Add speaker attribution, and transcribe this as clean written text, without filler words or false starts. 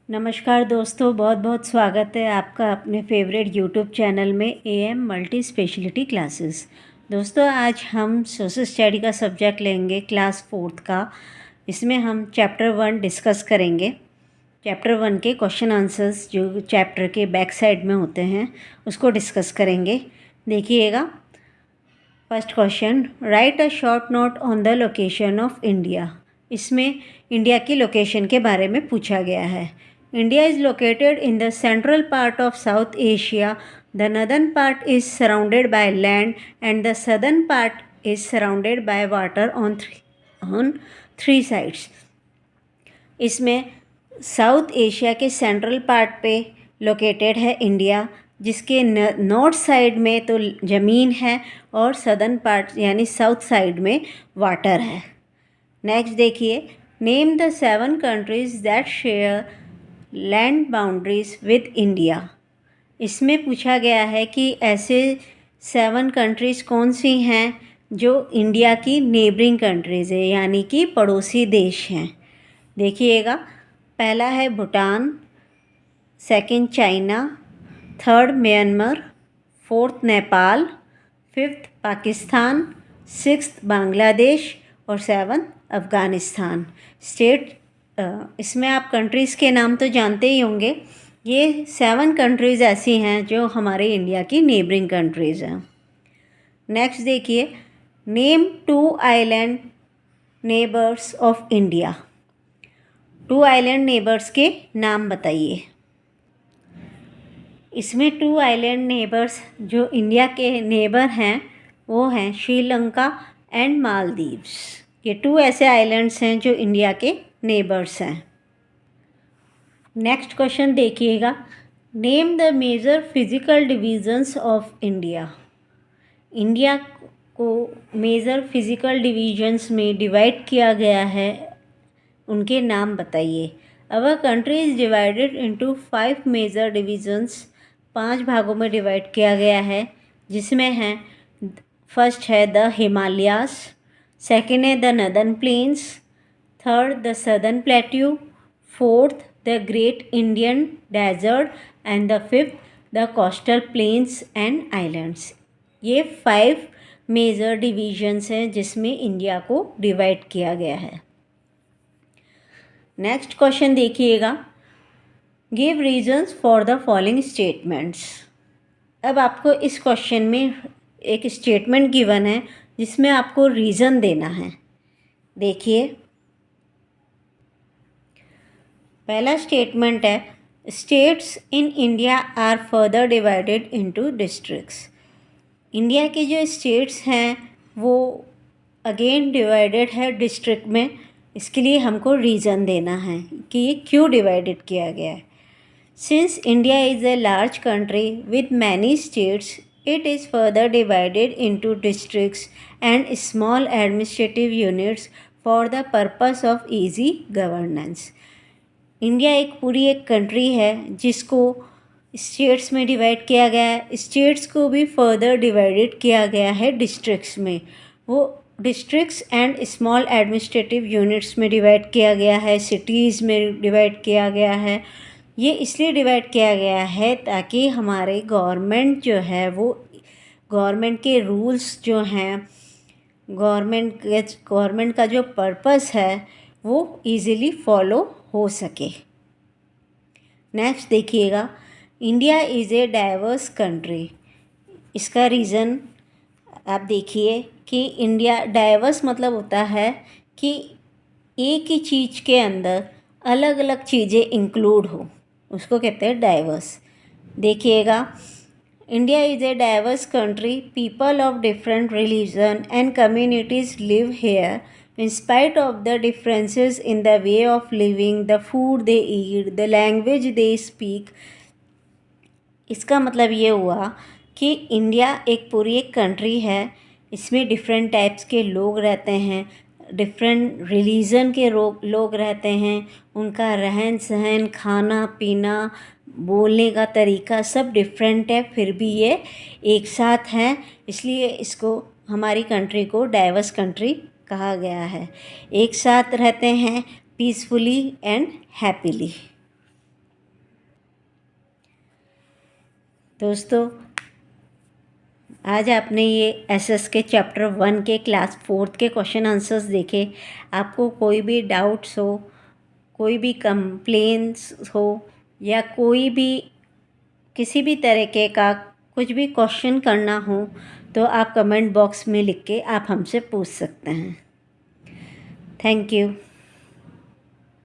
Speaker 1: नमस्कार दोस्तों, बहुत बहुत स्वागत है आपका अपने फेवरेट यूट्यूब चैनल में एएम मल्टी स्पेशलिटी क्लासेस। दोस्तों, आज हम सोशल स्टडी का सब्जेक्ट लेंगे क्लास 4th का। इसमें हम चैप्टर 1 डिस्कस करेंगे। चैप्टर 1 के क्वेश्चन आंसर्स जो चैप्टर के बैक साइड में होते हैं उसको डिस्कस करेंगे। देखिएगा। First question, right a short note on the location of India. इसमें इंडिया की लोकेशन के बारे में पूछा गया है। India is located in the central part of South Asia. The northern part is surrounded by land and the southern part is surrounded by water on three sides. इसमें south Asia के central part पे located है India, जिसके north side में तो ज़मीन है और सदर्न पार्ट यानी साउथ साइड में वाटर है। नेक्स्ट देखिए, name the 7 countries that share land boundaries with India. इसमें पूछा गया है कि ऐसे 7 कंट्रीज़ कौन सी हैं जो इंडिया की नेबरिंग कंट्रीज़ है, यानी कि पड़ोसी देश हैं। देखिएगा, पहला है Bhutan, second China, third Myanmar, fourth Nepal, fifth Pakistan, sixth Bangladesh और 7th अफ़गानिस्तान। इसमें आप कंट्रीज़ के नाम तो जानते ही होंगे। ये 7 कंट्रीज़ ऐसी हैं जो हमारे इंडिया की नेबरिंग कंट्रीज़ हैं। नेक्स्ट देखिए, name 2 island neighbours of India. 2 island neighbours के नाम बताइए। इसमें 2 आइलैंड नेबर्स जो इंडिया के नेबर हैं वो हैं श्रीलंका एंड मालदीव्स। ये 2 ऐसे आइलैंड्स हैं जो इंडिया के नेबर्स हैं। नेक्स्ट क्वेश्चन देखिएगा, name the major physical divisions of India. India को मेजर फिजिकल डिवीजन्स में डिवाइड किया गया है, उनके नाम बताइए। Our country is divided into 5 major divisions. 5 भागों में डिवाइड किया गया है, जिसमें हैं फर्स्ट है द हिमालयास, सेकेंड है the northern plains, third the southern plateau, fourth the great Indian desert and the fifth the coastal plains and islands. ये 5 मेजर डिवीजन्स हैं जिसमें इंडिया को डिवाइड किया गया है। नेक्स्ट क्वेश्चन देखिएगा, give reasons for the following statements. अब आपको इस क्वेश्चन में एक स्टेटमेंट गिवन है जिसमें आपको रीज़न देना है। देखिए, पहला स्टेटमेंट है, states in India are further divided into districts. India के जो स्टेट्स हैं वो अगेन डिवाइडेड है डिस्ट्रिक्ट में। इसके लिए हमको रीज़न देना है कि ये क्यों डिवाइडेड किया गया है। Since India is a large country with many states, it is further divided into districts and small administrative units for the purpose of easy governance. India एक कंट्री है जिसको स्टेट्स में डिवाइड किया गया है। स्टेट्स को भी फर्दर डिवाइडेड किया गया है डिस्ट्रिक्ट्स में। वो districts and small administrative units में डिवाइड किया गया है, सिटीज़ में डिवाइड किया गया है। ये इसलिए डिवाइड किया गया है ताकि हमारे गवर्नमेंट के रूल्स जो हैं, गवर्नमेंट का जो पर्पस है वो इजीली फॉलो हो सके। नेक्स्ट देखिएगा, India is a diverse country. इसका रीज़न आप देखिए कि इंडिया डाइवर्स मतलब होता है कि एक ही चीज़ के अंदर अलग अलग चीज़ें इंक्लूड हो, उसको कहते हैं डाइवर्स। देखिएगा, India is a diverse country, people of different religion and communities live here in spite of the differences in the way of living, the food they eat, the language they speak. इसका मतलब ये हुआ कि India एक country है, इसमें different types के लोग रहते हैं, डिफरेंट रिलीजन के लोग रहते हैं। उनका रहन सहन, खाना पीना, बोलने का तरीका सब डिफरेंट है, फिर भी ये एक साथ हैं। इसलिए इसको हमारी कंट्री को डाइवर्स कंट्री कहा गया है। एक साथ रहते हैं पीसफुली एंड हैप्पीली। दोस्तों, आज आपने ये एसएस के चैप्टर 1 के क्लास 4th के क्वेश्चन आंसर्स देखे। आपको कोई भी डाउट्स हो, कोई भी कंप्लेंट्स हो या कोई भी किसी भी तरीके का कुछ भी क्वेश्चन करना हो तो आप कमेंट बॉक्स में लिख के आप हमसे पूछ सकते हैं। Thank you.